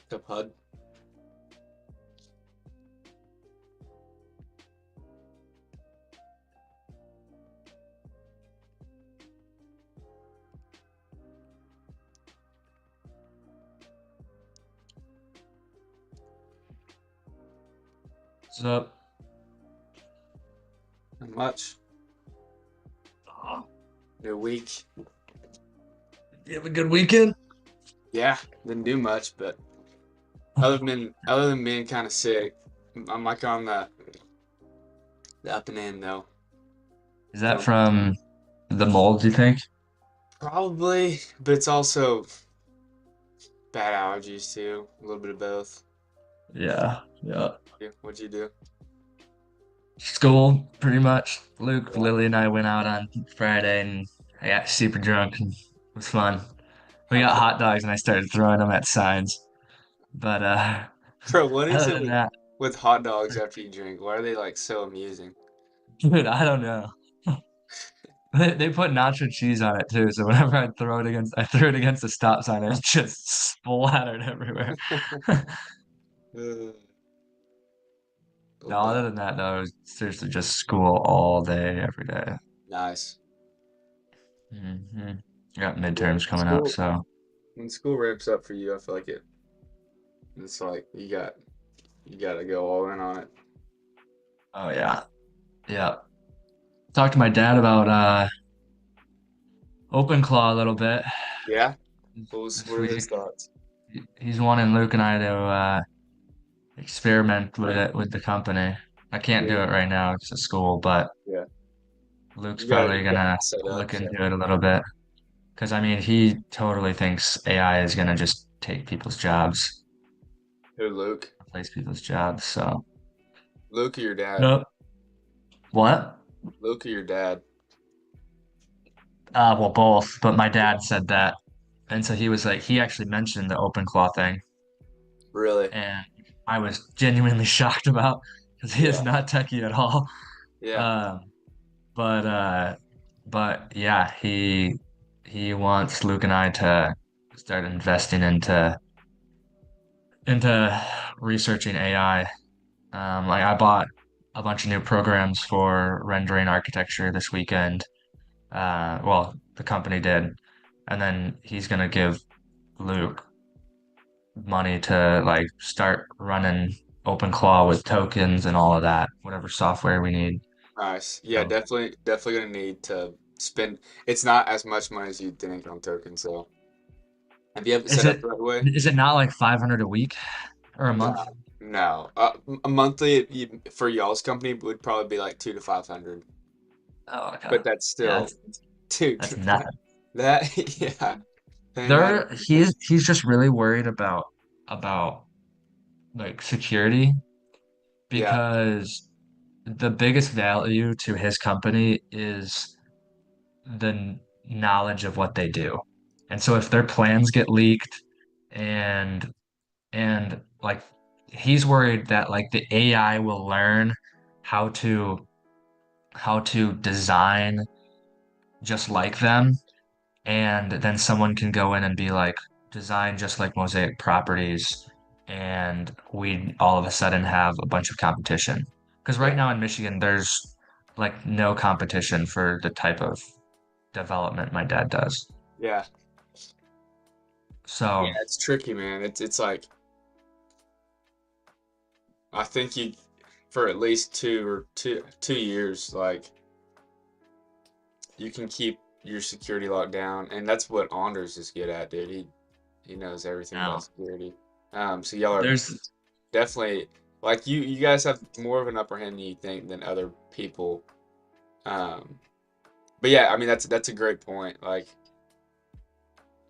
The pud. What's up? Not much. New week. You have a good weekend? Yeah, didn't do much, but other than being kind of sick, I'm like on the up and in though. Is that Feeling from the mold, you think? probably, but it's also bad allergies too. A little bit of both. Yeah, yeah. Yeah, what'd you do? School, pretty much. Luke, Yeah. Lily, and I went out on Friday and I got super drunk and it was fun. We got Okay. hot dogs and I started throwing them at signs. But Bro, what is other it than that, with hot dogs after you drink? Why are they like so amusing? dude, I don't know. They put nacho cheese on it too, so whenever I threw it against the stop sign, it just splattered everywhere. Uh, No, but other than that, though, it was seriously just school all day, every day. nice. Mm-hmm. Got Yeah, midterms coming up, school so when school ramps up for you, I feel like it. It's like you gotta go all in on it. oh yeah, yeah. Talked to my dad about open claw a little bit Yeah. this What are his week. thoughts? He's wanting Luke and I to experiment with it with the company. I can't do Yeah. it right now because of school, but Yeah. Luke's You probably got it gonna set up. look So into it a little bit because I mean he totally thinks AI is gonna just take people's jobs, who, Luke? replace people's jobs. So, Luke or your dad? nope. What? Luke or your dad? Well, both, but my Yeah. dad said that. And so he was like, he actually mentioned the open claw thing. Really? And I was genuinely shocked about because he is Yeah. not techie at all. Yeah. Um, but yeah, he wants Luke and I to start investing into researching AI. Like I bought a bunch of new programs for rendering architecture this weekend. Well, the company did, and then he's gonna give Luke money to like start running OpenClaw with tokens and all of that, whatever software we need. Nice. Yeah, So definitely gonna need to spend. It's not as much money as you'd think on tokens, so have you have it is set up it the right way? is it not like 500 a week or a No. month? No. A monthly for y'all's company would probably be like 2 to 500, Oh, okay. but that's Yeah, still, dude, that's nothing. yeah, paying that. He's just really worried about like security Yeah, because the biggest value to his company is the knowledge of what they do. And so if their plans get leaked and like he's worried that like the AI will learn how to design just like them and then someone can go in and be like design just like Mosaic Properties and we all of a sudden have a bunch of competition. Because right yeah, now in Michigan there's like no competition for the type of development my dad does. yeah, yeah. So It's tricky, man. It's like I think you for at least 2 years, like you can keep your security locked down, and that's what Anders is good at, dude. He knows everything about now security. So y'all are there's definitely like you guys have more of an upper hand than you think than other people. Um, but yeah, I mean that's a great point. Like,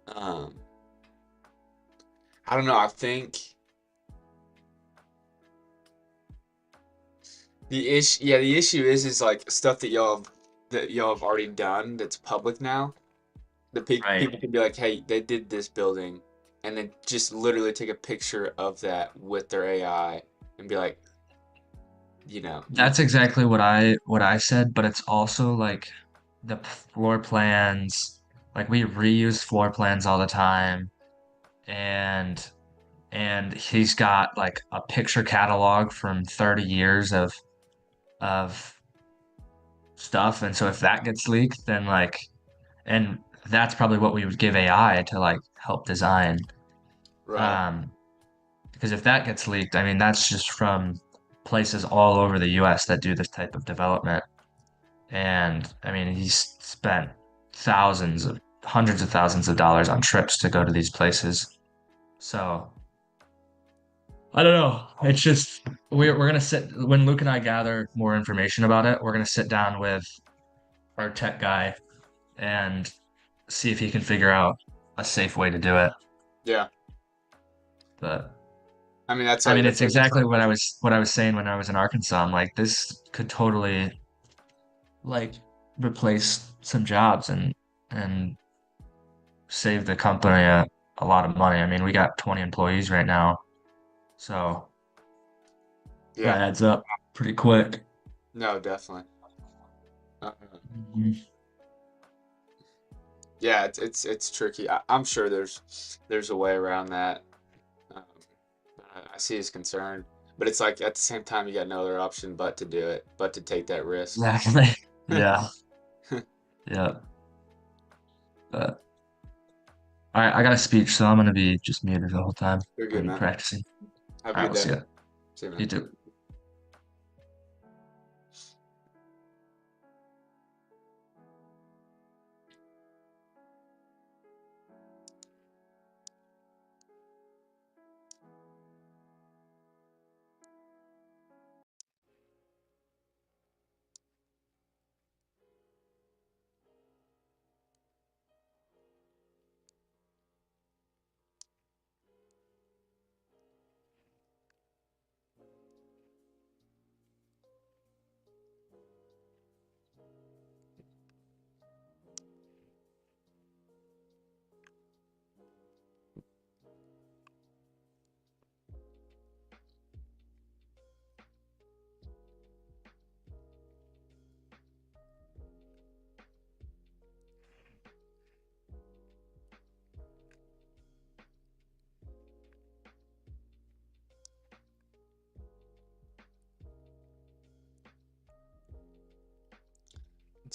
um, I don't know. I think the issue is like stuff that y'all have already done that's public now. The right. people can be like, hey, they did this building, and then just literally take a picture of that with their AI and be like, you That's exactly what I said, but it's also like the floor plans, like we reuse floor plans all the time and and he's got like a picture catalog from 30 years of stuff. And so if that gets leaked, then like, and that's probably what we would give AI to like help design. Right. Um, because if that gets leaked, I mean, that's just from places all over the US that do this type of development. And I mean, he's spent hundreds of thousands of dollars on trips to go to these places. So I don't know. It's just we're gonna sit when Luke and I gather more information about it, we're gonna sit down with our tech guy and see if he can figure out a safe way to do it. Yeah. But I mean, I mean, that's it's a good exactly point. what I was saying when I was in Arkansas. I'm like, this could totally like replace some jobs and save the company a lot of money. I mean, we got 20 employees right now, so Yeah. that adds up pretty quick. No, definitely. Uh, Mhm. yeah, it's tricky. I'm sure there's a way around that. Um, I see his concern, but it's like at the same time you got no other option but to do it, but to take that risk. Exactly. Yeah. Yeah. But all right, I got a speech, so I'm gonna be just muted the whole time. You're I'm good, gonna be man. practicing. Have a All right, good we'll day. see you. See you, man. You too.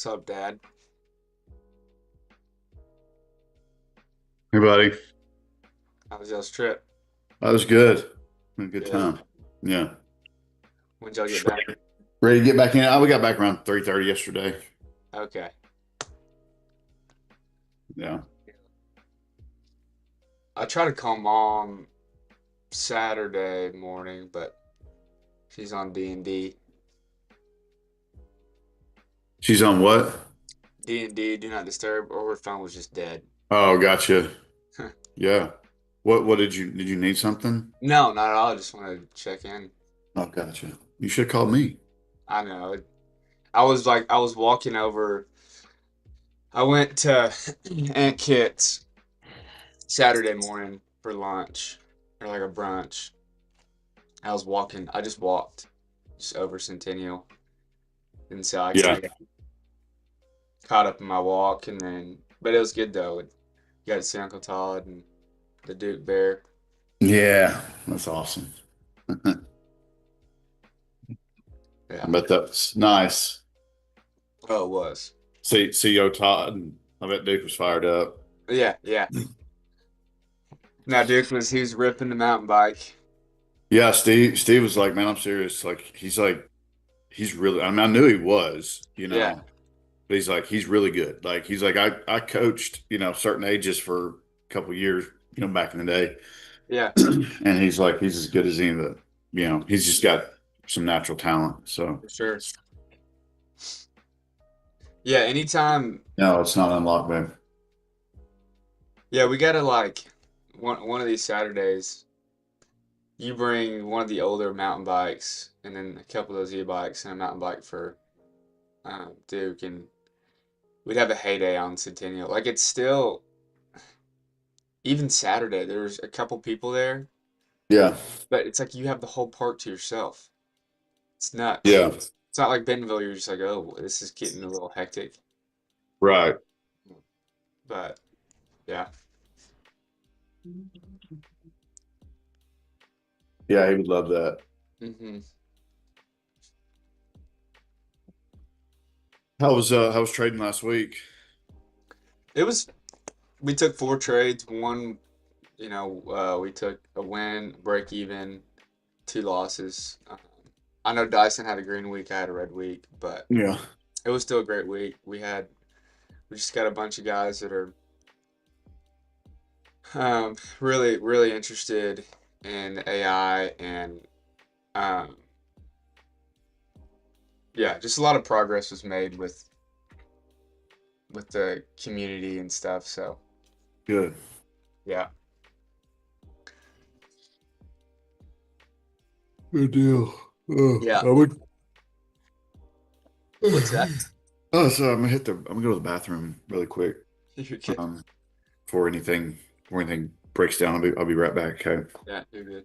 What's up, Dad? Hey, buddy. How was y'all's trip? That was good. Had a good Good. time. Yeah. When'd y'all get Just back? ready to get back in. We got back around 3:30 yesterday. Okay. Yeah. I tried to call Mom Saturday morning, but she's on D&D. She's on what? D&D, Do Not Disturb, or her phone was just dead. Oh, gotcha. Yeah. What did you need something? No, not at all. I just wanted to check in. Oh, gotcha. You should have called me. I know. I was walking over. I went to Aunt Kit's Saturday morning for lunch or like a brunch. I just walked just over Centennial. And so I Yeah. kind of caught up in my walk but it was good though. Got to see Uncle Todd and the Duke Bear. Yeah. That's awesome. I Yeah. bet that's nice. Oh, it was. See yo Todd. I bet Duke was fired up. Yeah, yeah. Now he was ripping the mountain bike. Yeah, Steve was like, man, I'm serious. He's really, I mean, I knew he was, Yeah, but he's like, he's really good. Like, he's like, I coached, certain ages for a couple years, back in the day. yeah, And he's like, he's as good as any of he's just got some natural talent. So, for sure. Yeah, anytime. no, it's not unlocked, babe. Yeah, we gotta like one of these Saturdays. You bring one of the older mountain bikes, and then a couple of those e-bikes, and a mountain bike for Duke, and we'd have a heyday on Centennial. Like it's still even Saturday. There's a couple people there, Yeah. but it's like you have the whole park to yourself. It's nuts. Yeah. It's not like Bentonville. You're just like, oh, this is getting a little hectic. Right. But yeah, Yeah, he would love that. Hmm. How was trading last week? It was. We took 4 trades. One, we took a win, break even, 2 losses. I know Dyson had a green week. I had a red week, but Yeah, it was still a great week. We just got a bunch of guys that are really, really interested in AI and um, yeah, just a lot of progress was made with the community and stuff. So good. yeah, Good deal. Oh, yeah. I would. What's that? Oh, so I'm gonna go to the bathroom really quick. You're good. Um, before anything breaks down, I'll be right back. Okay. Yeah, you're good.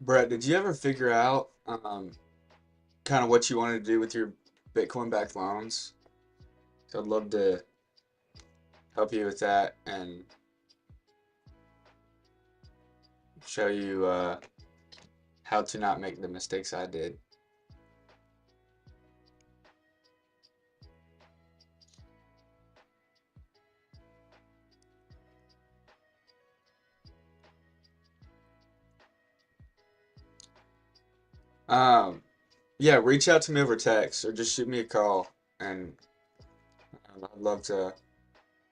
Brett, did you ever figure out kind of what you wanted to do with your Bitcoin backed loans? So I'd love to help you with that and show you how to not make the mistakes I did. Um, yeah, reach out to me over text or just shoot me a call, and I'd love to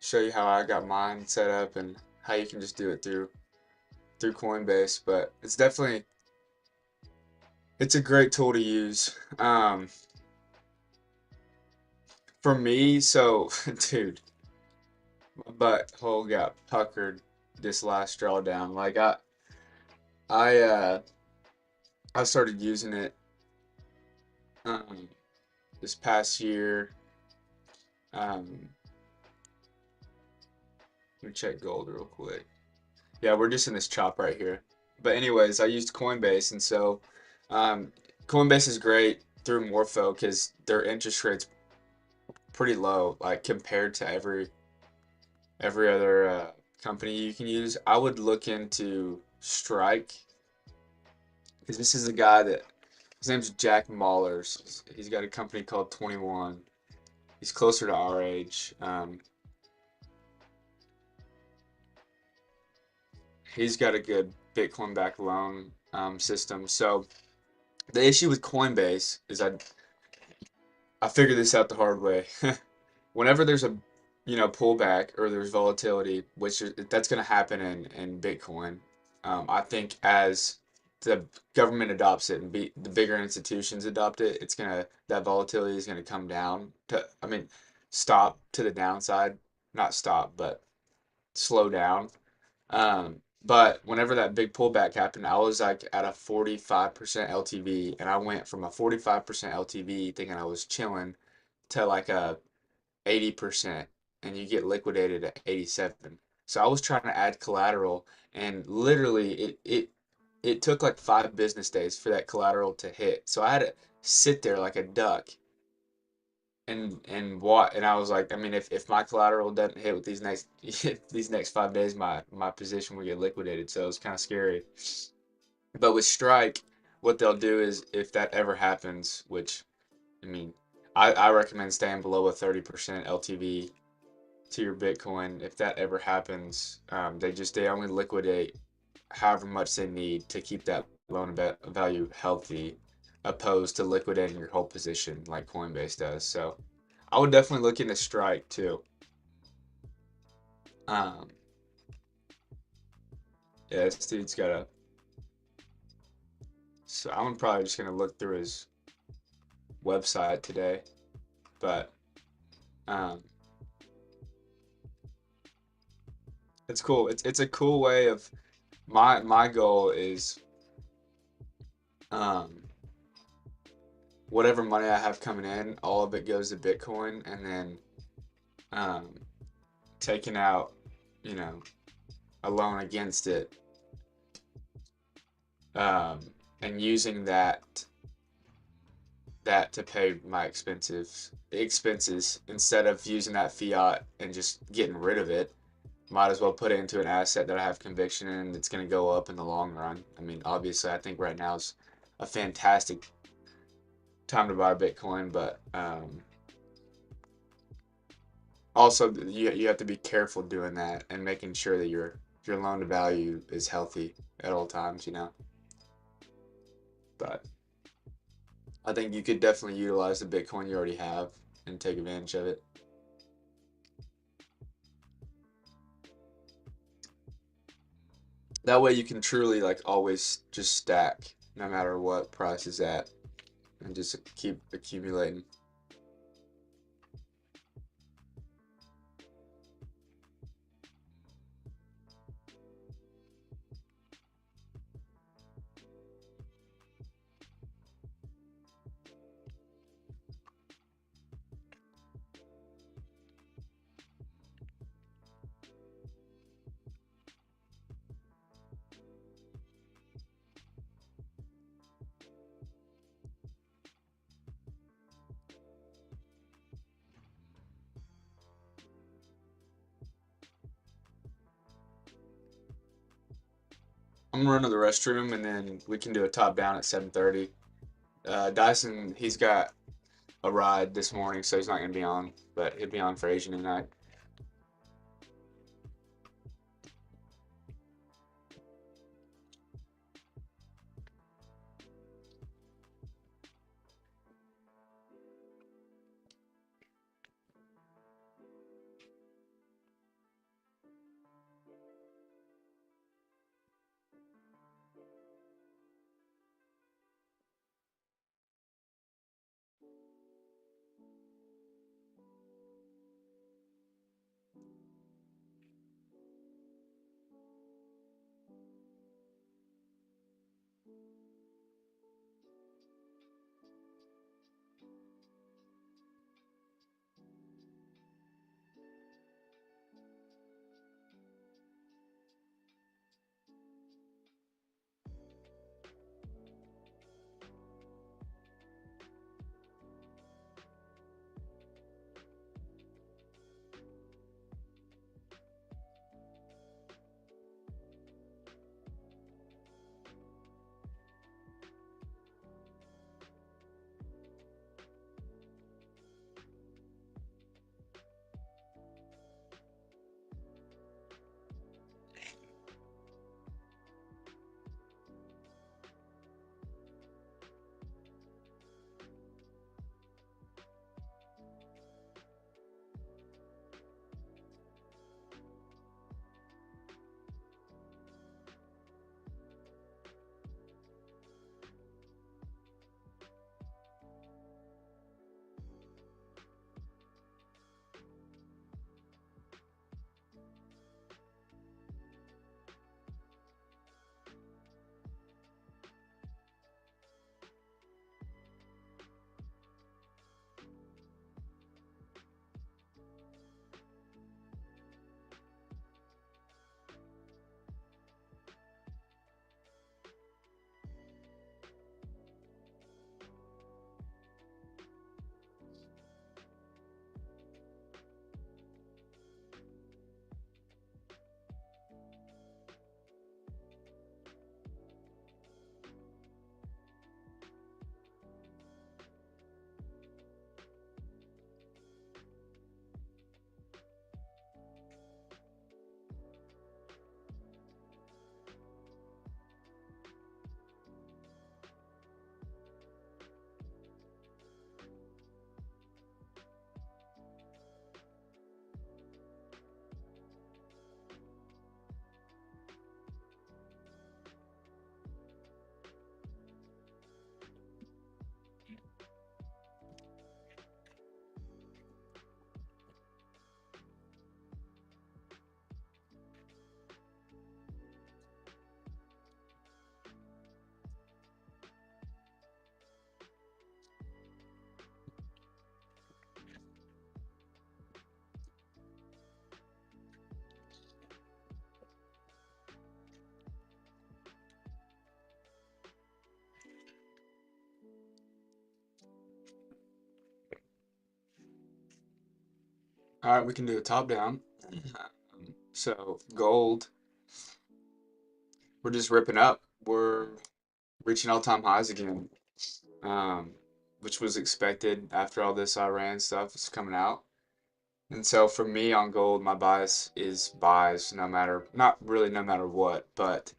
show you how I got mine set up and how you can just do it through Coinbase. But it's a great tool to use. For me, so dude, my butthole got puckered this last drawdown. Like I uh I started using it um this past year. Um, let me check gold real quick. Yeah, we're just in this chop right here. But anyways, I used Coinbase, and so um, Coinbase is great through Morpho because their interest rate's pretty low, like compared to every other company you can use. I would look into Strike because this is a guy that his name's Jack Mahlers. He's got a company called 21. He's closer to our age. He's got a good Bitcoin backed loan system. So the issue with Coinbase is I figured this out the hard way. Whenever there's a pullback or there's volatility, that's going to happen in Bitcoin. I think as the government adopts it and the bigger institutions adopt it, that volatility is gonna come down stop to the downside, not stop, but slow down. But whenever that big pullback happened, I was like at a 45% LTV, and I went from a 45% LTV thinking I was chilling to like a 80%, and you get liquidated at 87. So I was trying to add collateral, and literally it took like 5 business days for that collateral to hit. So I had to sit there like a duck and what and I was like, I mean, if my collateral doesn't hit with these next 5 days, my position will get liquidated. So it was kind of scary. But with Strike, what they'll do is if that ever happens, which I mean, I recommend staying below a 30% LTV to your Bitcoin. If that ever happens, they only liquidate however much they need to keep that loan value healthy, opposed to liquidating your whole position like Coinbase does. So I would definitely look into Strike too. Um, yeah, this dude's got a. So I'm probably just gonna look through his website today, but um, it's cool. It's a cool way of my goal is um whatever money I have coming in, all of it goes to Bitcoin, and then um taking out, you know, a loan against it, um, and using that to pay my expenses instead of using that fiat and just getting rid of it. Might as well put it into an asset that I have conviction in that's going to go up in the long run. I mean, obviously, I think right now is a fantastic time to buy Bitcoin, but also you have to be careful doing that and making sure that your loan to value is healthy at all times, you know. But I think you could definitely utilize the Bitcoin you already have and take advantage of it. That way you can truly like always just stack no matter what price is at and just keep accumulating. I'm gonna run to the restroom, and then we can do a top down at 7:30. Dyson, he's got a ride this morning, so he's not gonna be on, but he'll be on for Asian tonight. All right, we can do a top down. So gold, we're just ripping up. We're reaching all-time highs again, um, which was expected after all this Iran stuff is coming out. And so for me on gold, my bias is buys, no matter, not really no matter what, but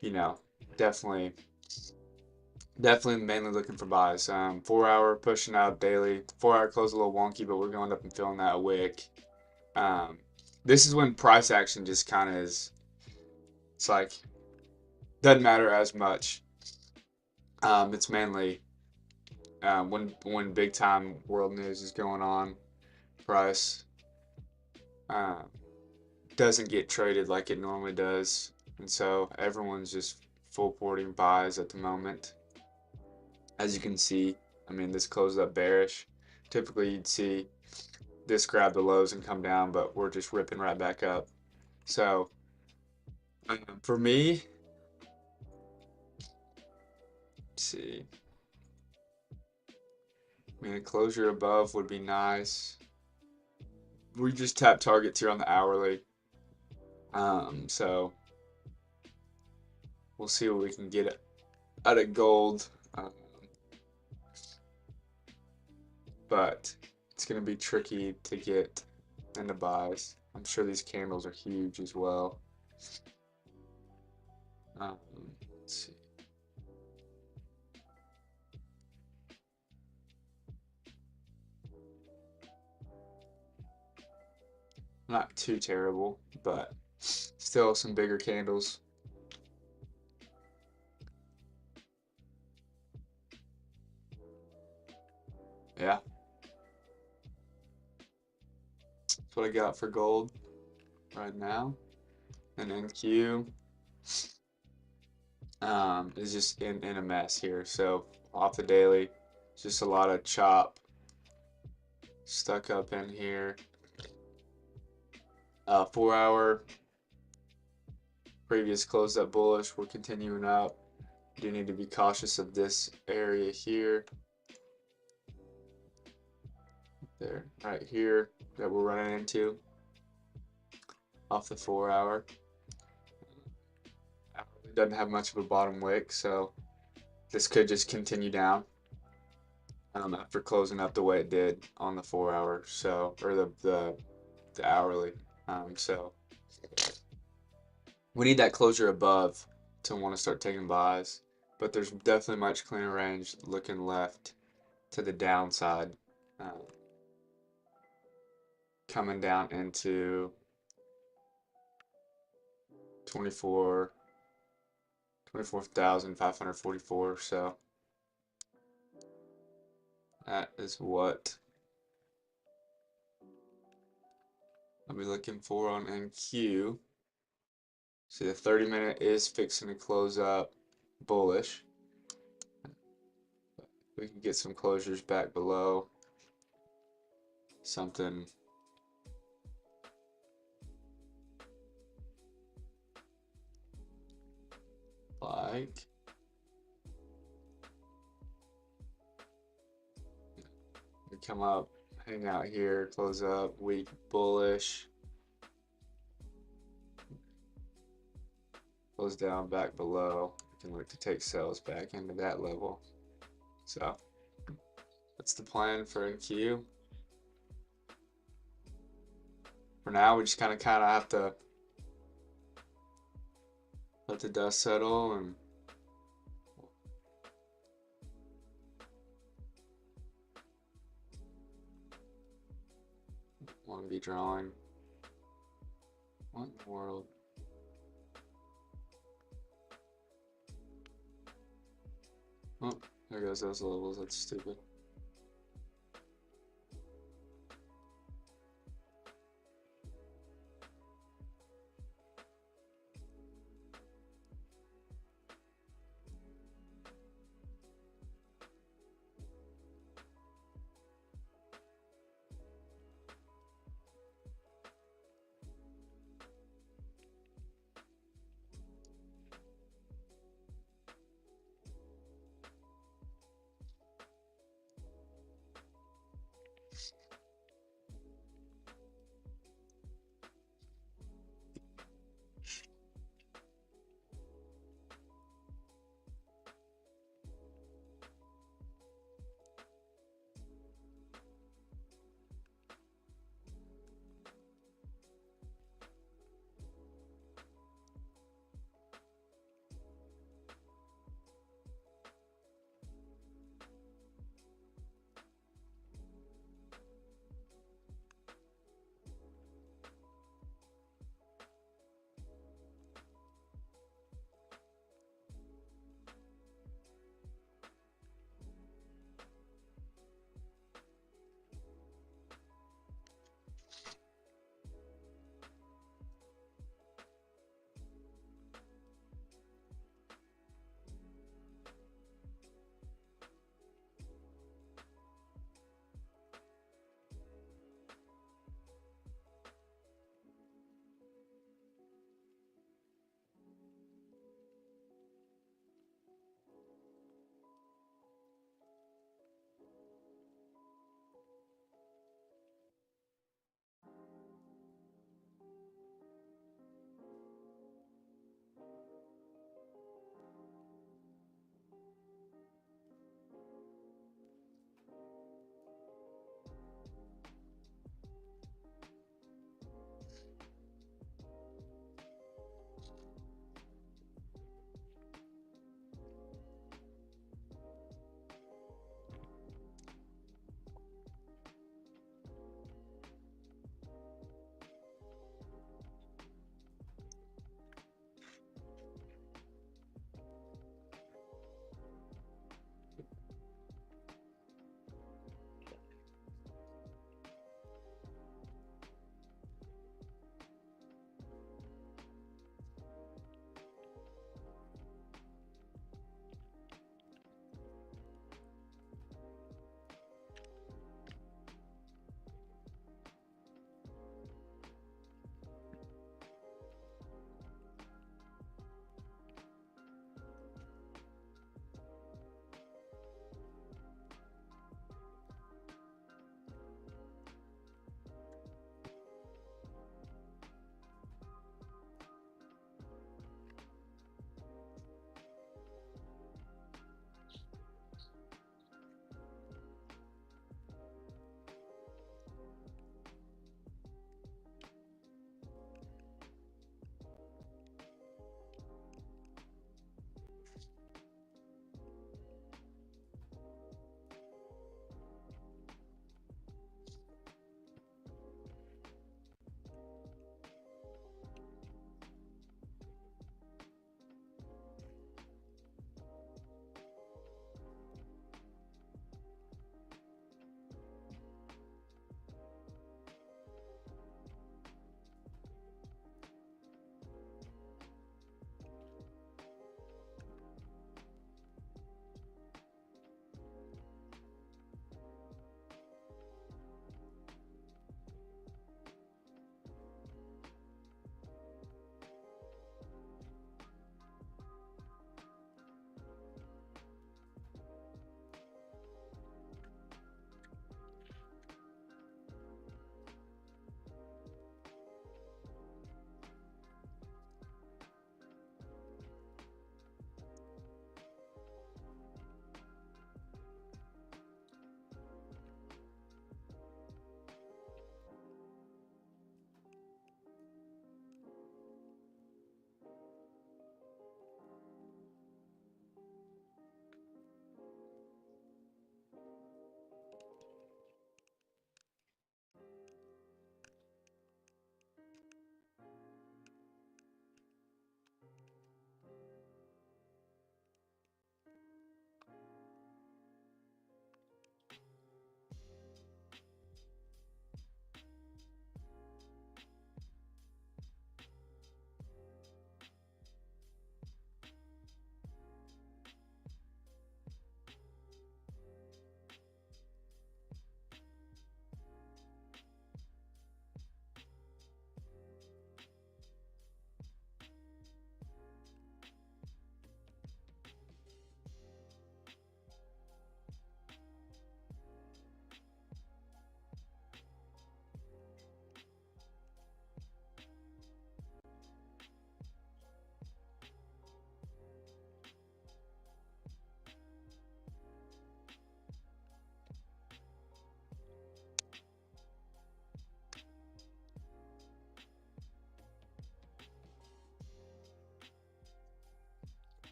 you know, definitely, definitely mainly looking for buys. 4 hour pushing up daily. 4 hour close a little wonky, but we're going up and filling that wick. Um, this is when price action just kind of is. It's like doesn't matter as much. It's mainly when big time world news is going on, price uh, doesn't get traded like it normally does, and so everyone's just full porting buys at the moment. As you can see, I mean this closed up bearish. Typically you'd see this grab the lows and come down, but we're just ripping right back up. So for me, let's see. I mean, a closure above would be nice. We just tap targets here on the hourly. So we'll see what we can get out of gold. But it's going to be tricky to get into buys. I'm sure these candles are huge as well. Let's see. Not too terrible, but still some bigger candles. Yeah. That's what I got for gold right now. And NQ is just in a mess here. So off the daily, just a lot of chop stuck up in here. 4 hour previous closed up bullish. We're continuing up. Do need to be cautious of this area here. There, right here that we're running into off the 4 hour. It doesn't have much of a bottom wick, so this could just continue down after closing up the way it did on the 4 hour, so or the hourly. So we need that closure above to want to start taking buys, but there's definitely much cleaner range looking left to the downside, coming down into 24,544. So that is what I'll be looking for on NQ. See, the 30-minute is fixing to close up bullish. We can get some closures back below. Something like we come up, hang out here, close up, weak bullish, close down back below. We can look to take sales back into that level. So that's the plan for NQ. For now, we just kind of have to let the dust settle and want to be drawing. What in the world? Oh, there goes those levels. That's stupid.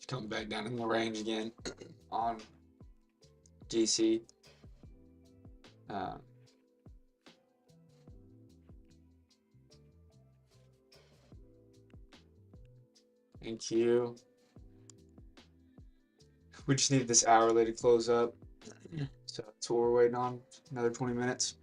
Coming back down in the range again on GC. And Q. We just need this hourly to close up. So that's what we're waiting on. Another 20 minutes.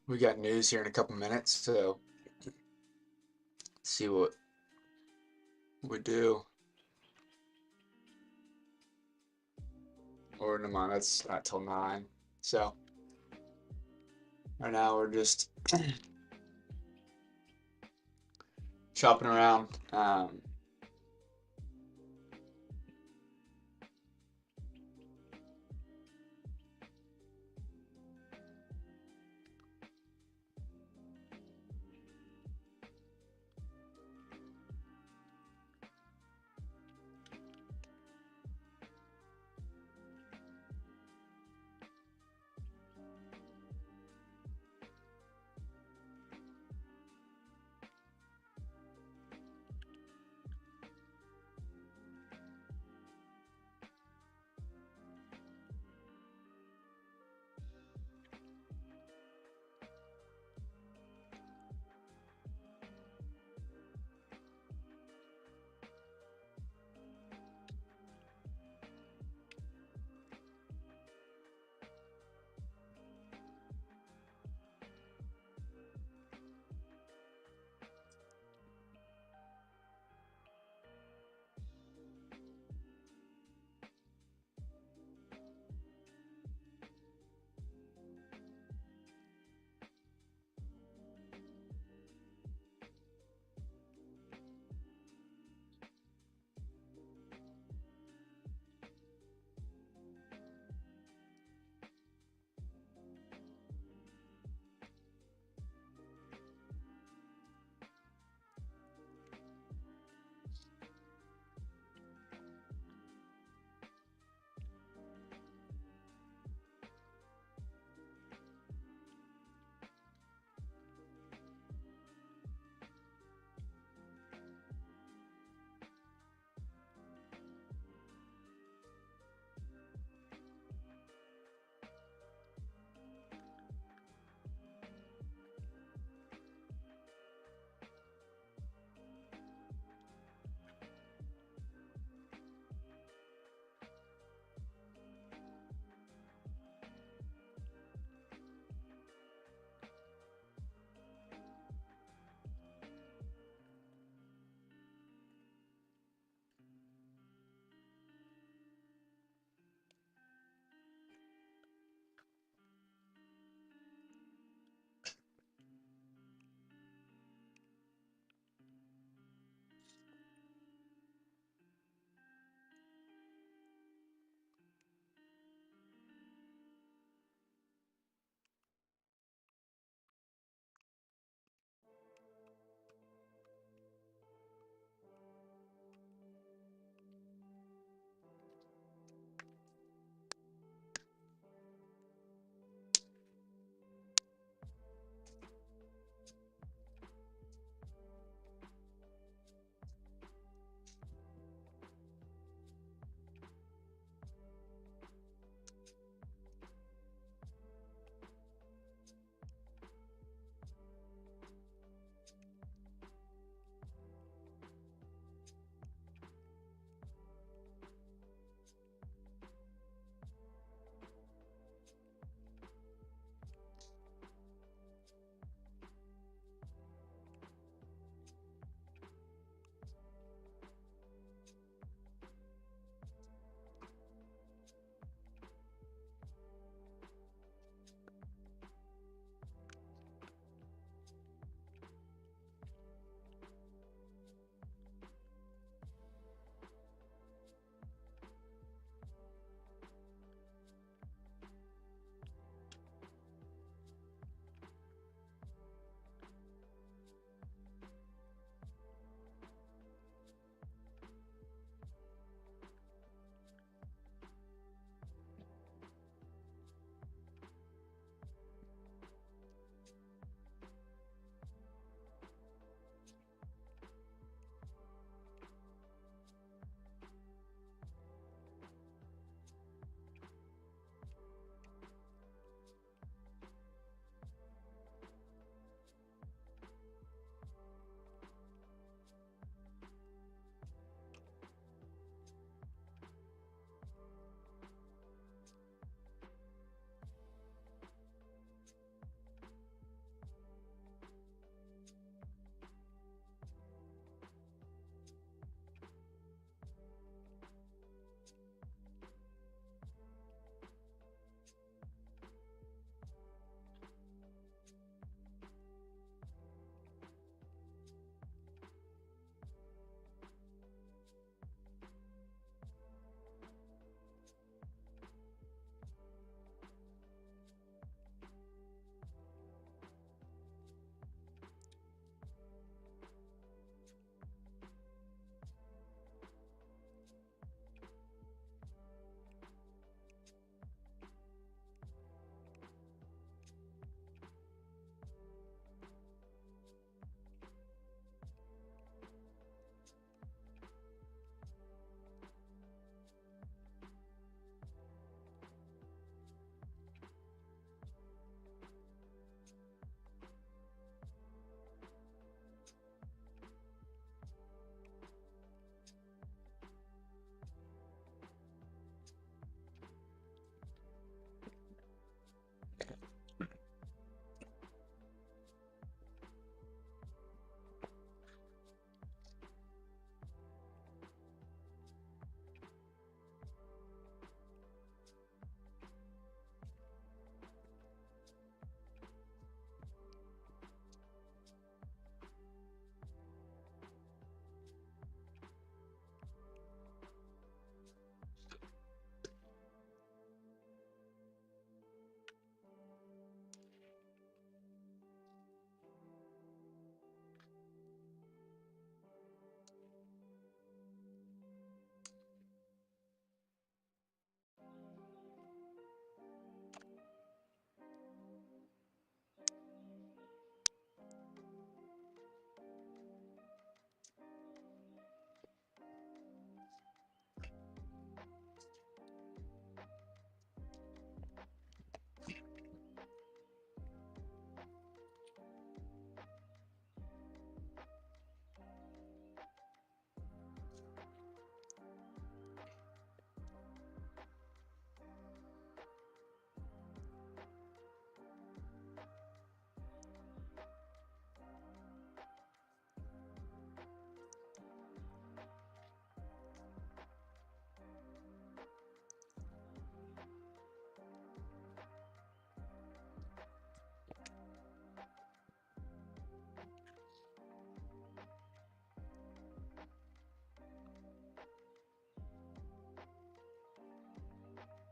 we got news here in a couple minutes, so see what we do. Or never mind, that's not till 9. So right now we're just shopping around.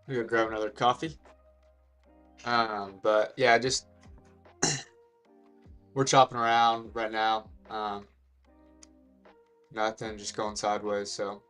We go grab another coffee. But yeah, just we're chopping around right now. Nothing, just going sideways. So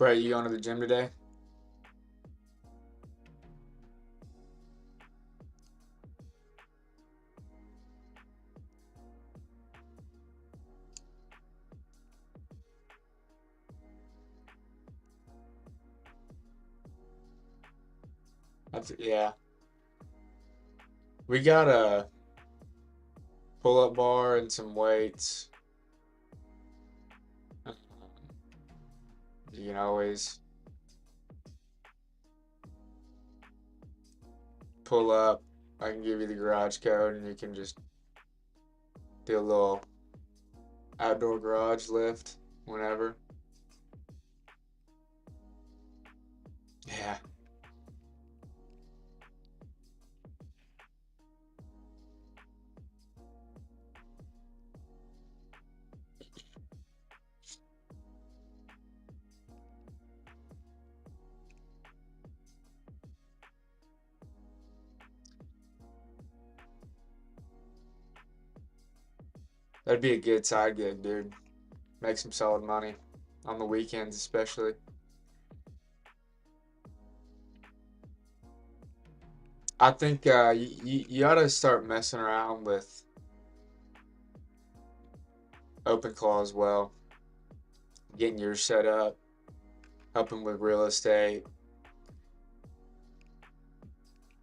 Brett, you going to the gym today? Yeah. We got a pull-up bar and some weights. You can always pull up. I can give you the garage code and you can just do a little outdoor garage lift whenever. Yeah. That'd be a good side gig, dude. Make some solid money on the weekends, especially. I think you ought to start messing around with OpenClaw as well. Getting yours set up, helping with real estate.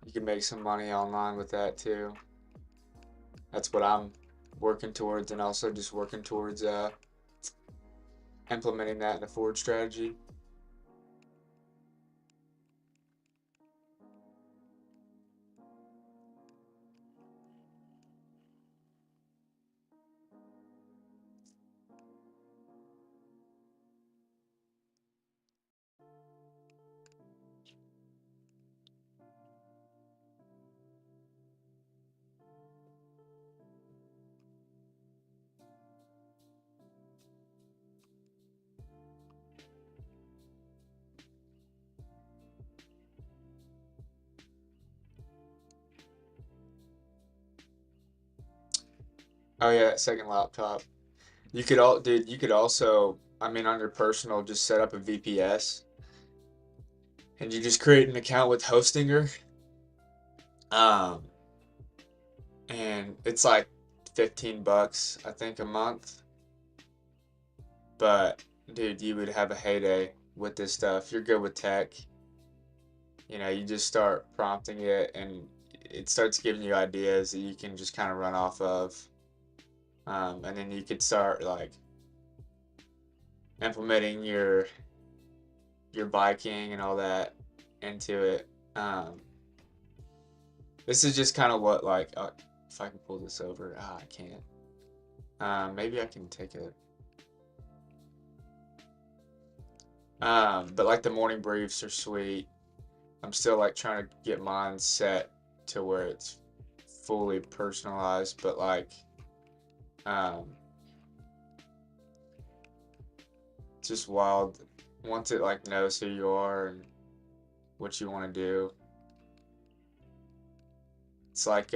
You can make some money online with that too. That's what I'm working towards, and also just working towards implementing that in a forward strategy. Oh yeah, that second laptop. Dude, you could also, I mean, on your personal, just set up a VPS, and you just create an account with Hostinger. Um, and it's like $15, I think, a month. But dude, you would have a heyday with this stuff. You're good with tech. You know, you just start prompting it, and it starts giving you ideas that you can just kind of run off of. And then you could start like implementing your biking and all that into it. This is just kind of what like if I can pull this over, I can't. Maybe I can take it. But like the morning briefs are sweet. I'm still like trying to get mine set to where it's fully personalized, but like um, it's just wild once it like knows who you are and what you want to do. It's like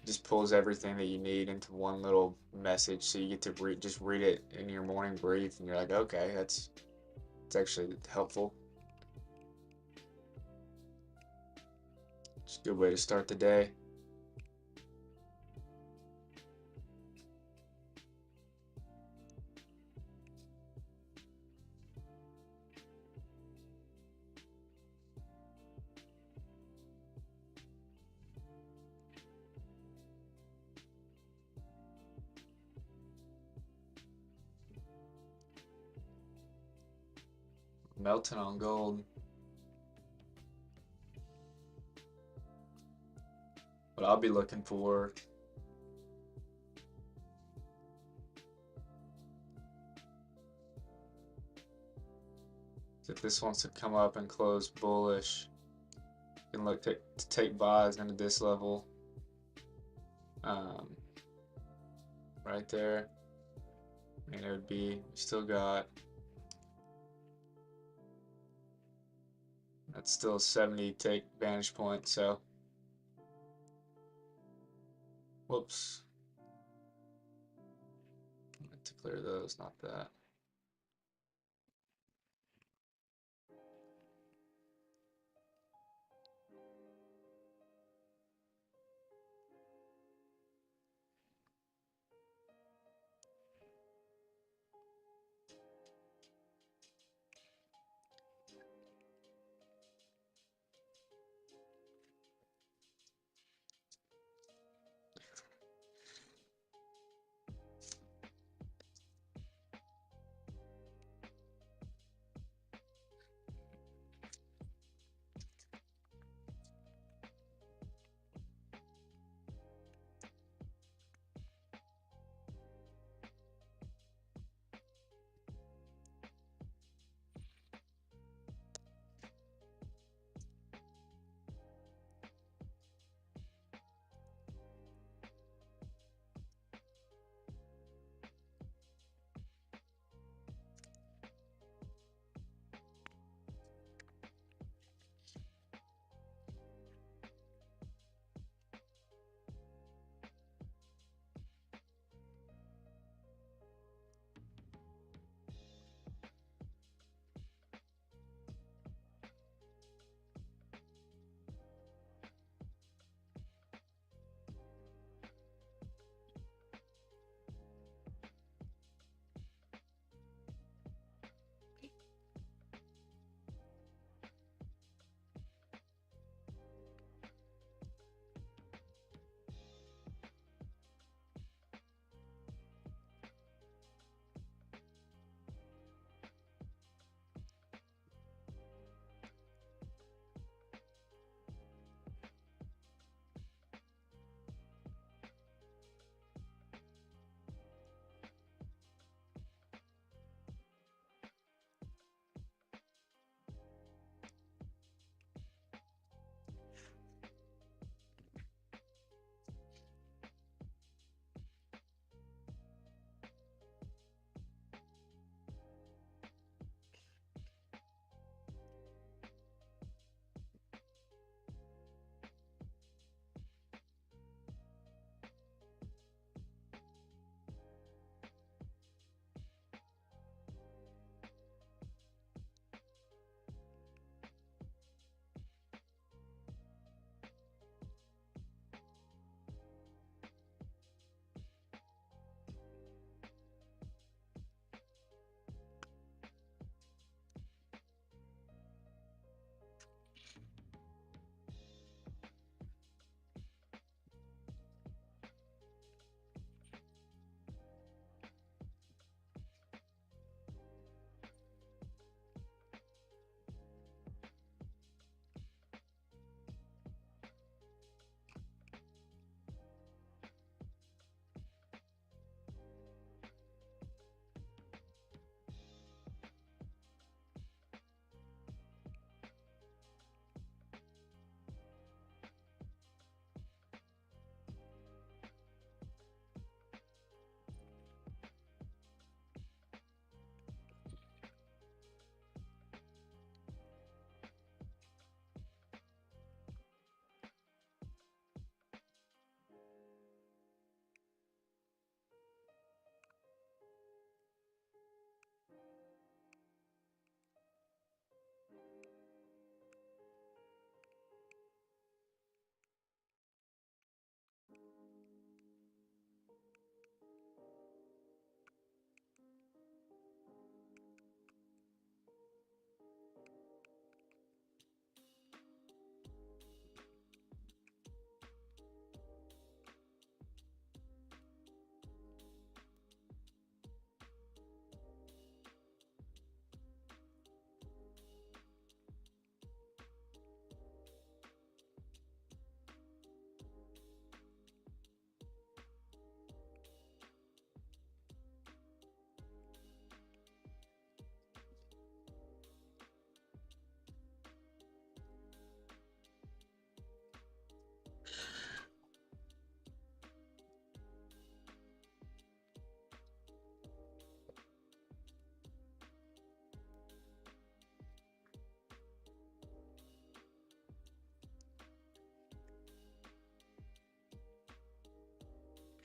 just pulls everything that you need into one little message, so you get to just read it in your morning brief, and you're like, okay, it's actually helpful. It's a good way to start the day. Melting on gold. What I'll be looking for is if this wants to come up and close bullish, you can look to take buys into this level. Right there. And it would be, still got, that's still a 70 take vantage point, so whoops. I took clear those, not that.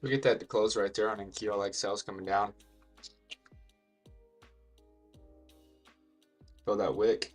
We get that to close right there on NQ. I like sales coming down. Feel that wick?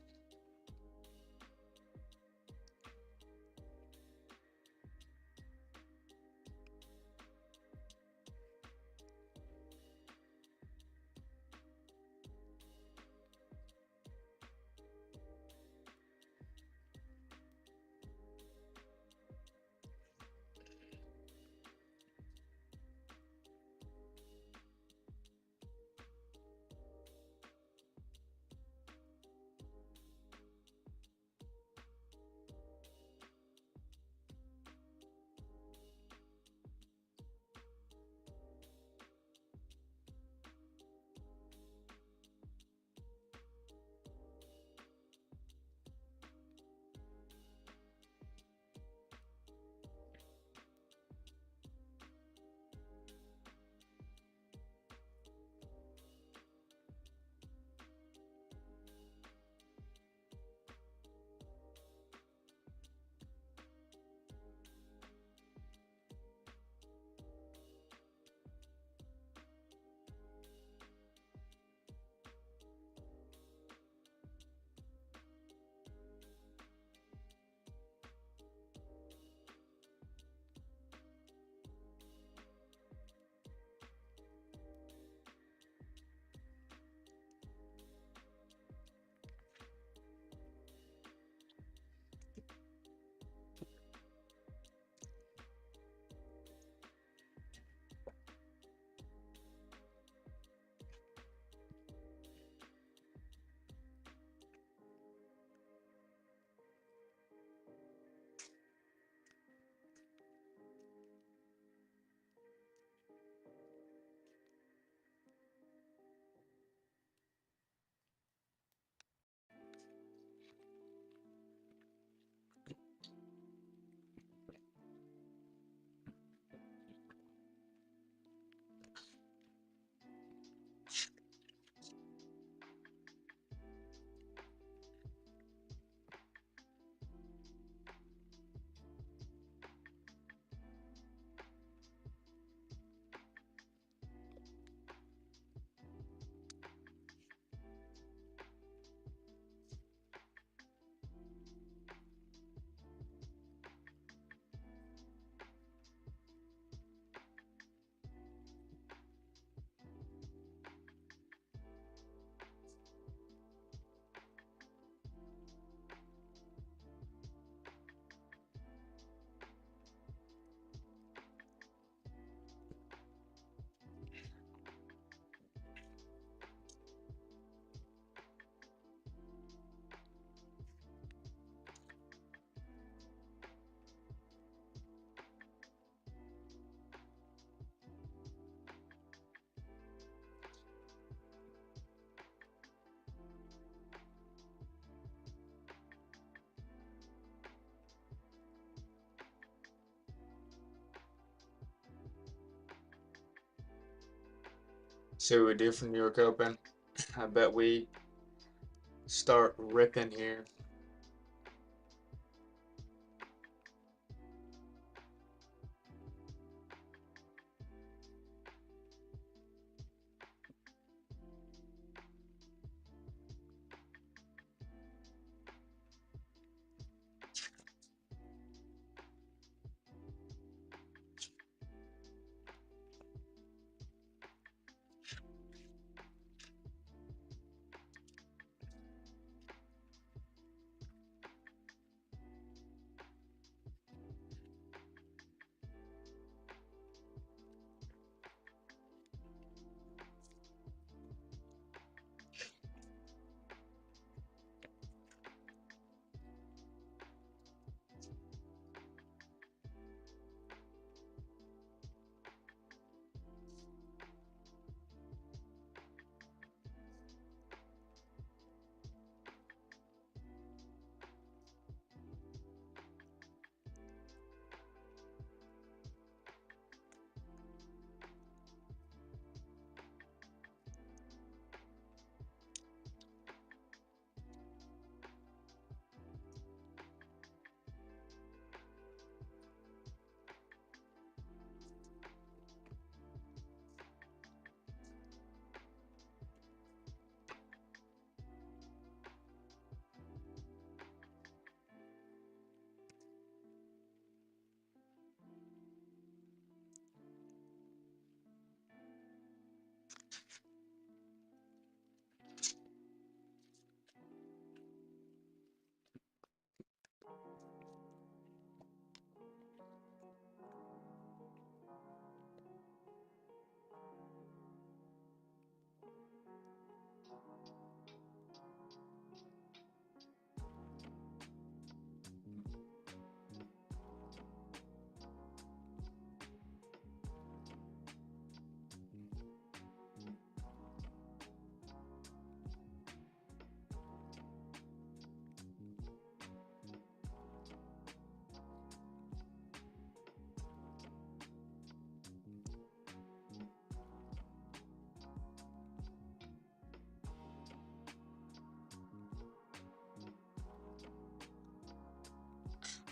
So we do from New York Open. I bet we start ripping here.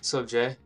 What's up, Jay?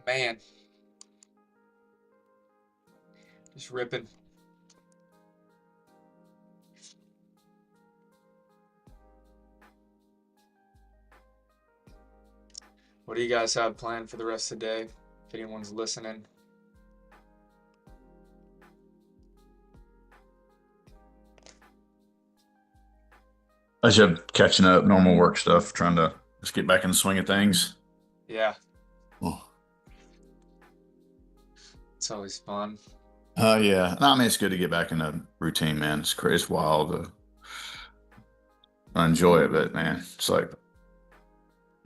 Man, just ripping. What do you guys have planned for the rest of the day? If anyone's listening. I just have catching up, normal work stuff, trying to just get back in the swing of things. Yeah, Oh. it's always fun. Yeah. No, I mean, it's good to get back in a routine, man. It's crazy. It's wild. I enjoy it, but man, it's like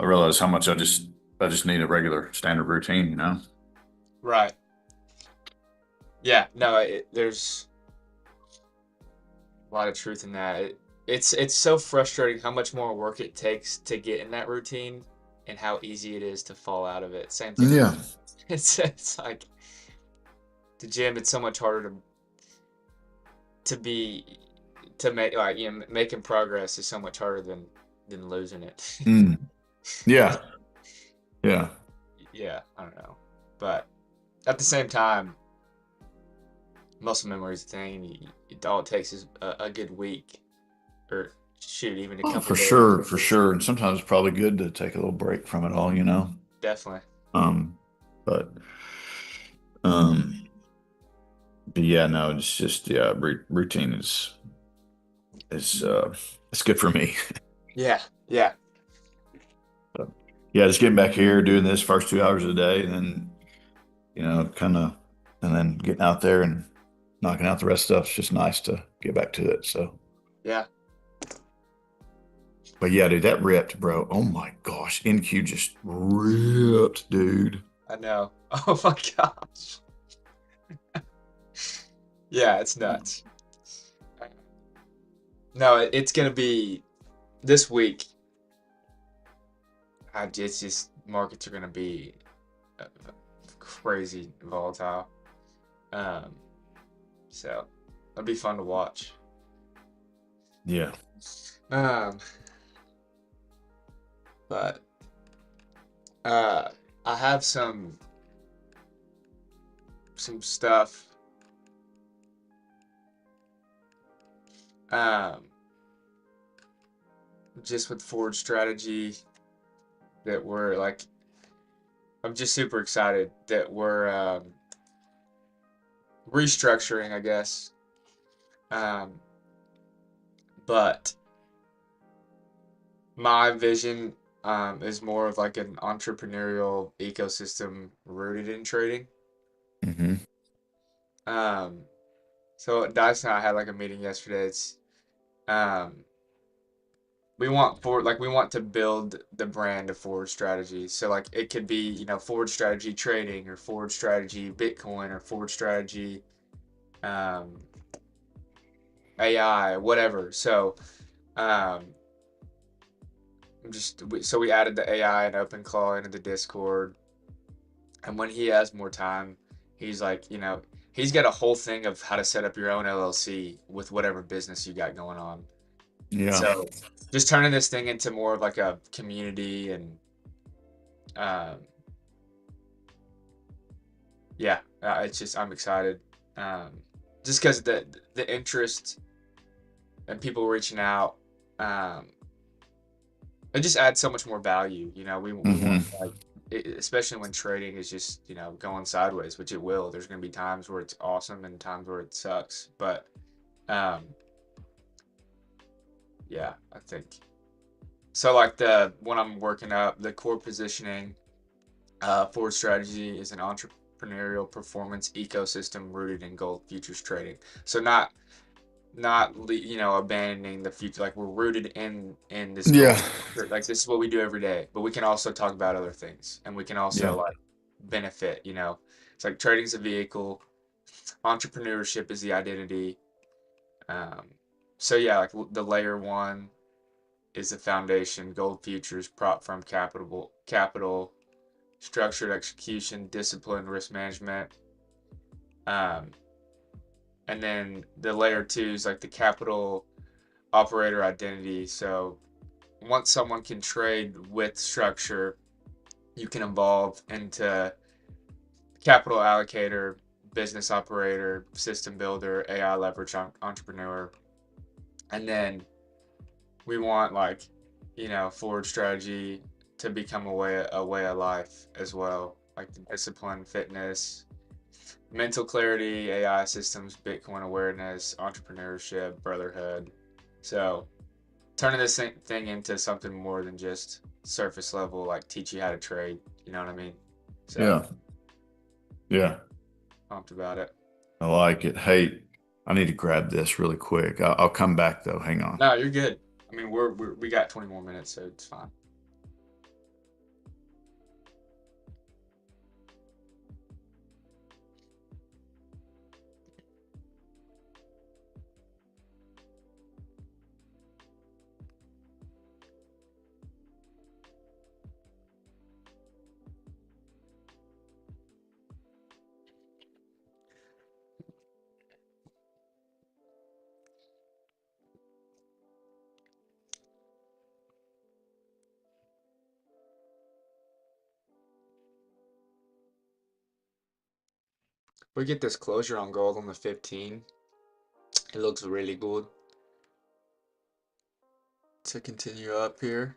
I realize how much I just need a regular standard routine, you know? Right. Yeah, no, there's a lot of truth in that. It's so frustrating how much more work it takes to get in that routine and how easy it is to fall out of it. Same thing. Yeah. It's like the gym, it's so much harder to make, like, you know, making progress is so much harder than losing it. Mm. Yeah. Yeah. Yeah, I don't know. But at the same time, muscle memory is a thing. All it takes is a good week, or shoot, even a Oh, couple for days. sure, for sure. And sometimes it's probably good to take a little break from it all, you know? Definitely. Um, but um, but yeah, no, it's just routine is it's good for me. Yeah, yeah, So, yeah, just getting back here, doing this first 2 hours a day, and then kind of, and then getting out there and knocking out the rest of stuff. It's just nice to get back to it. So, yeah. but yeah, dude, that ripped, bro. Oh my gosh, NQ just ripped, dude. I know. Oh my gosh. Yeah, it's nuts. No, it's gonna be this week. It's just markets are gonna be crazy volatile. Um, so it'll be fun to watch. Yeah. Um, but I have some some stuff. Just with forward strategy that we're like, I'm just super excited that we're restructuring, I guess. But my vision is more of like an entrepreneurial ecosystem rooted in trading. Mm-hmm. So Dice and I had like a meeting yesterday. It's um, we want to build the brand of forward strategy. So like it could be, forward strategy trading or forward strategy Bitcoin or forward strategy um, AI, whatever. So um, so we added the AI and OpenClaw into the Discord. And when he has more time, he's like, he's got a whole thing of how to set up your own LLC with whatever business you got going on. Yeah. So just turning this thing into more of like a community and um, yeah, it's just I'm excited. Just because the interest and people reaching out, um, it just adds so much more value. We Mm-hmm. want like especially when trading is just going sideways, which it will. There's going to be times where it's awesome and times where it sucks, but um, yeah, I think so. Like the when I'm working up the core positioning, forward strategy is an entrepreneurial performance ecosystem rooted in gold futures trading. So not abandoning the future, like we're rooted in this Yeah. goal, like this is what we do every day, but we can also talk about other things and we can also Yeah. like benefit. It's like trading's a vehicle, entrepreneurship is the identity. um so yeah, like the layer one is the foundation: gold futures, prop firm capital, structured execution, discipline, risk management. um and then the layer two is like the capital operator identity. So once someone can trade with structure, you can evolve into capital allocator, business operator, system builder, AI leverage entrepreneur. And then we want like, forward strategy to become a way of life as well. Like the discipline, fitness, mental clarity, AI systems, Bitcoin awareness, entrepreneurship, brotherhood. So turning this thing into something more than just surface level, like teach you how to trade. You know what I mean? So Yeah. Yeah. pumped about it. I like it. Hey, I need to grab this really quick. I'll come back though. Hang on. No, you're good. I mean, we got 20 more minutes, so it's fine. We get this closure on gold on the 15. It looks really good to continue up here.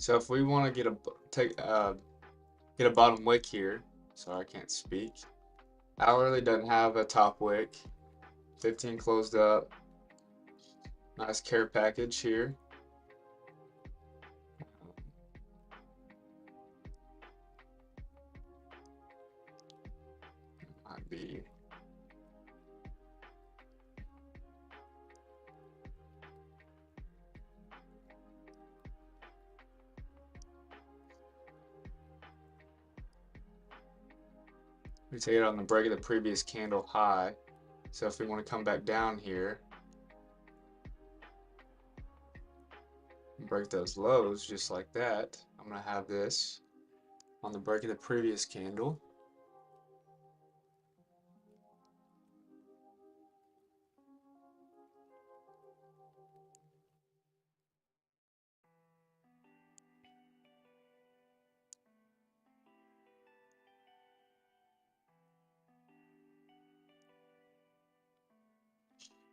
So if we want to get a bottom wick here, sorry, I can't speak. Hourly doesn't have a top wick. 15 closed up. Nice care package here. Might be. We take it on the break of the previous candle high. So if we want to come back down here, break those lows just like that, I'm going to have this on the break of the previous candle.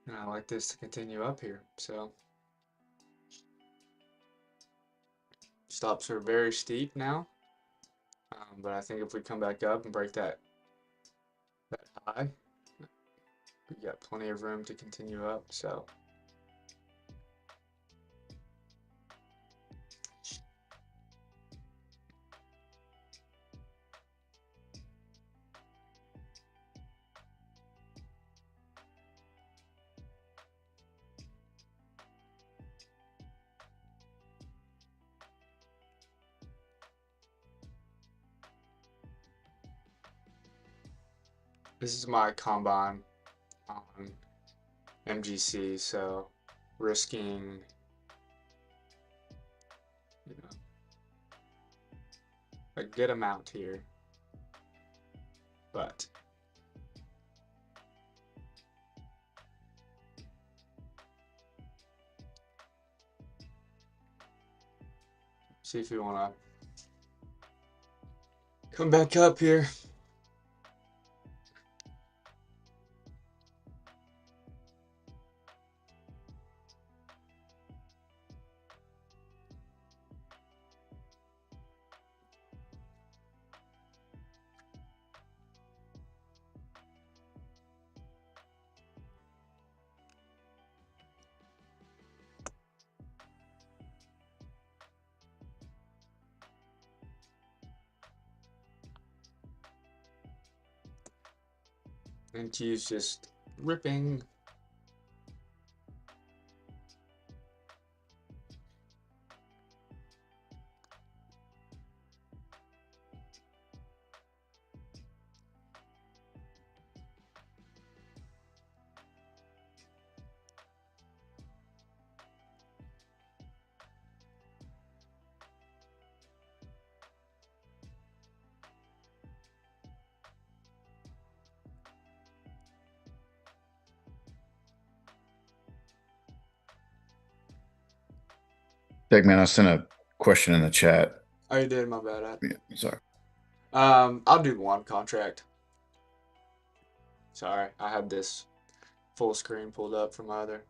And I like this to continue up here. So stops are very steep now. But I think if we come back up and break that high, we got plenty of room to continue up. So this is my combine on MGC, so risking, you know, a good amount here, but see if we want to come back up here. And Q's just ripping. Jake, man, I sent a question in the chat. Oh, you did? My bad. Yeah, sorry. I'll do one contract. Sorry, I had this full screen pulled up from my other.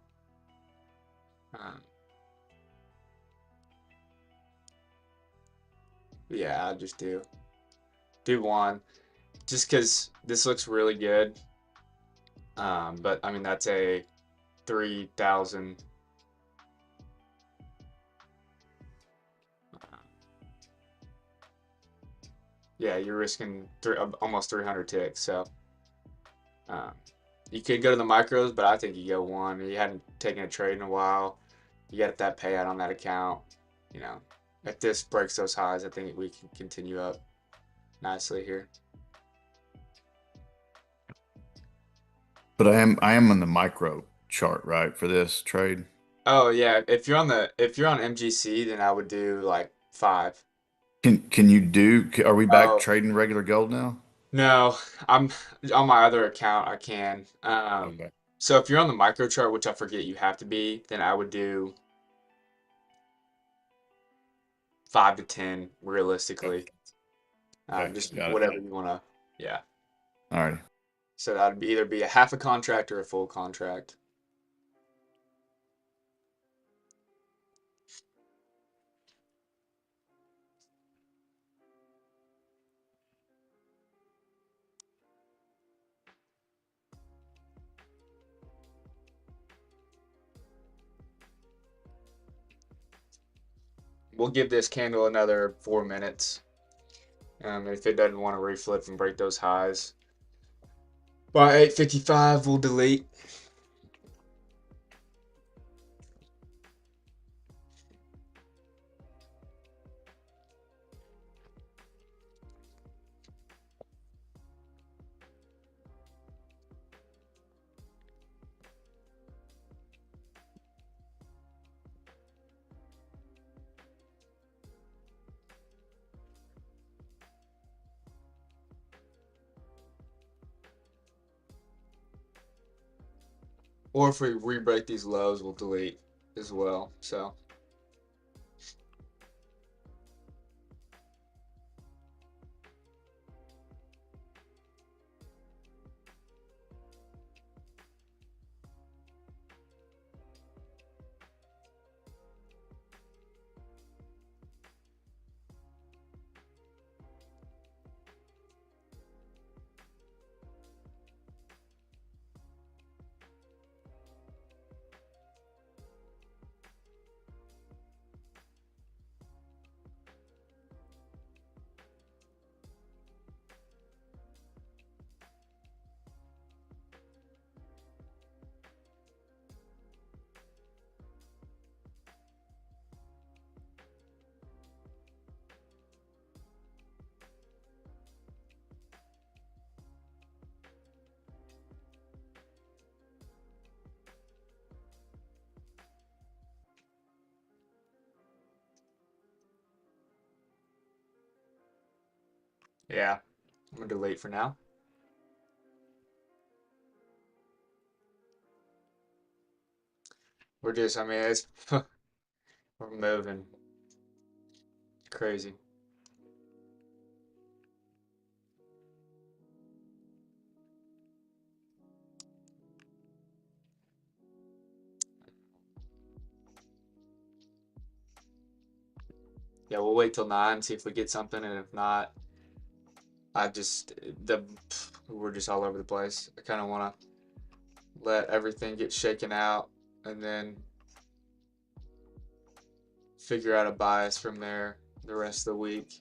Yeah, I'll just do one, just because this looks really good. But I mean that's a 3,000. Yeah, you're risking almost 300 ticks. So you could go to the micros, but I think you go one. You hadn't taken a trade in a while. You get that payout on that account. You know, if this breaks those highs, I think we can continue up nicely here. But I am on the micro chart, right, for this trade. Oh yeah, if you're on MGC, then I would do like 5. Can you do? Are we back Oh trading regular gold now? no, I'm on my other account. I can. Okay. So if you're on the micro chart, which I forget you have to be, then I would do 5 to 10 realistically. Okay, Just got it. whatever you want to. Yeah. All right. So that would either be a half a contract or a full contract. we'll give this candle another 4 minutes. If it doesn't want to reflip and break those highs. By 8:55, we'll delete. Or if we re-break these lows, we'll delete as well. So yeah, I'm gonna delete for now. We're just, I mean, it's we're moving crazy. Yeah, we'll wait till 9, see if we get something, and if not, I just we're just all over the place. I kind of want to let everything get shaken out and then figure out a bias from there the rest of the week.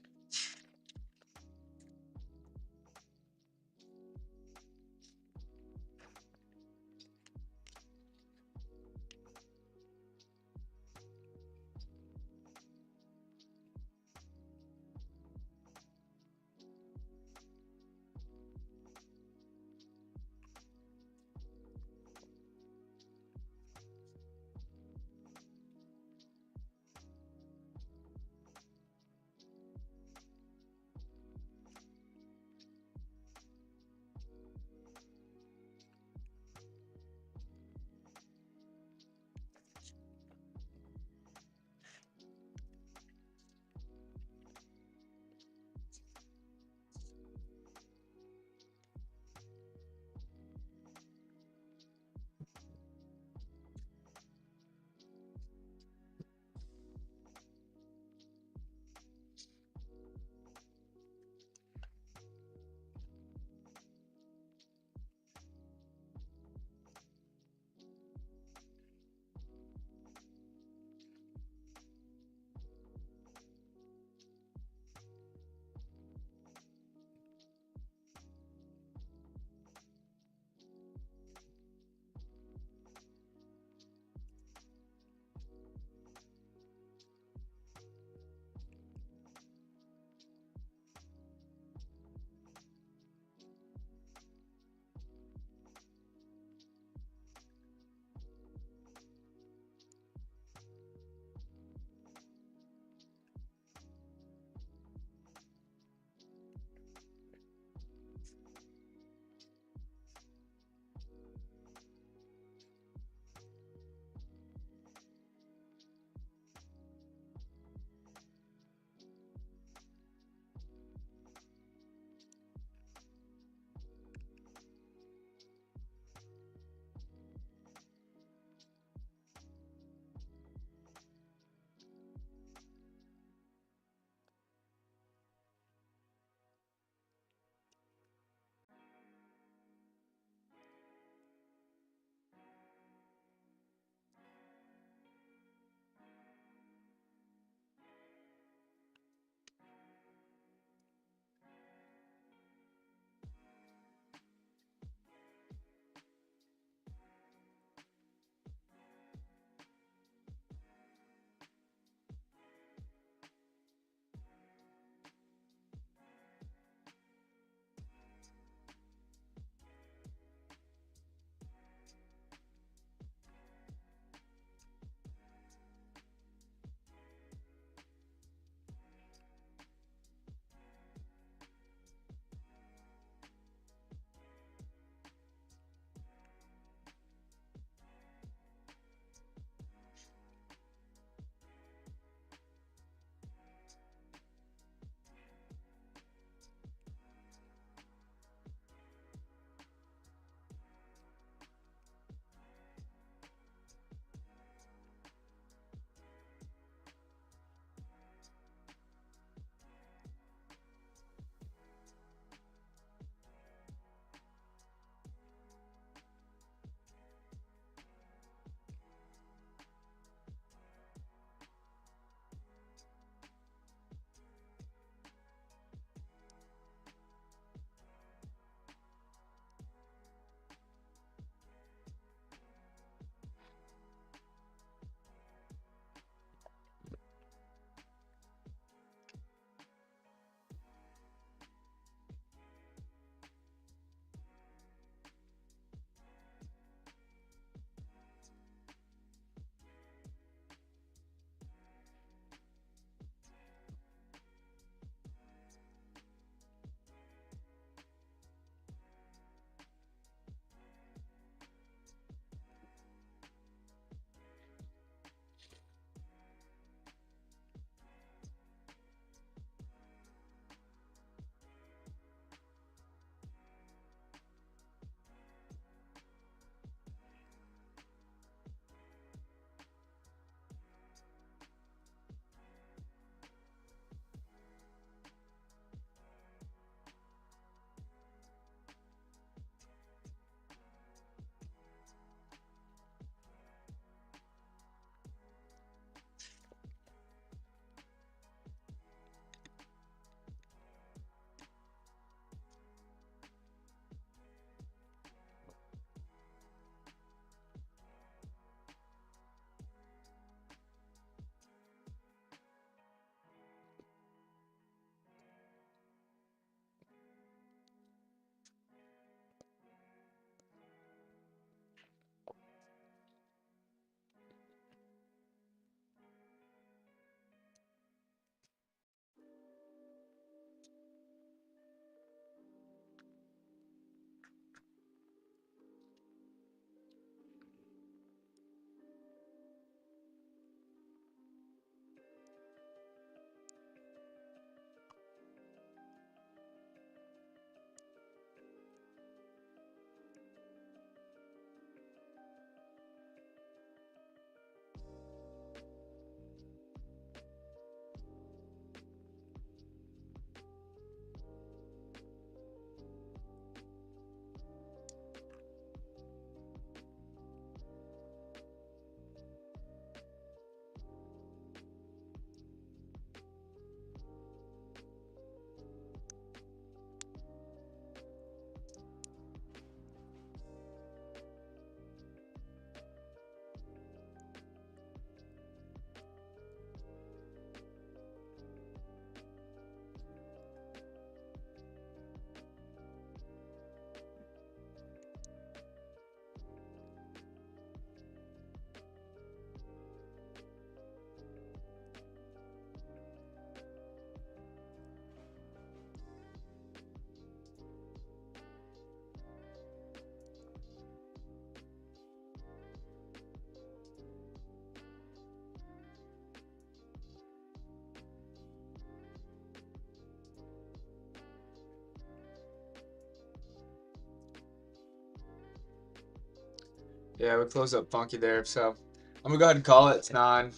Yeah, we close up funky there. So I'm gonna go ahead and call it. It's 9.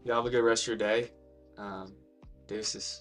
Y'all have a good rest of your day. Deuces.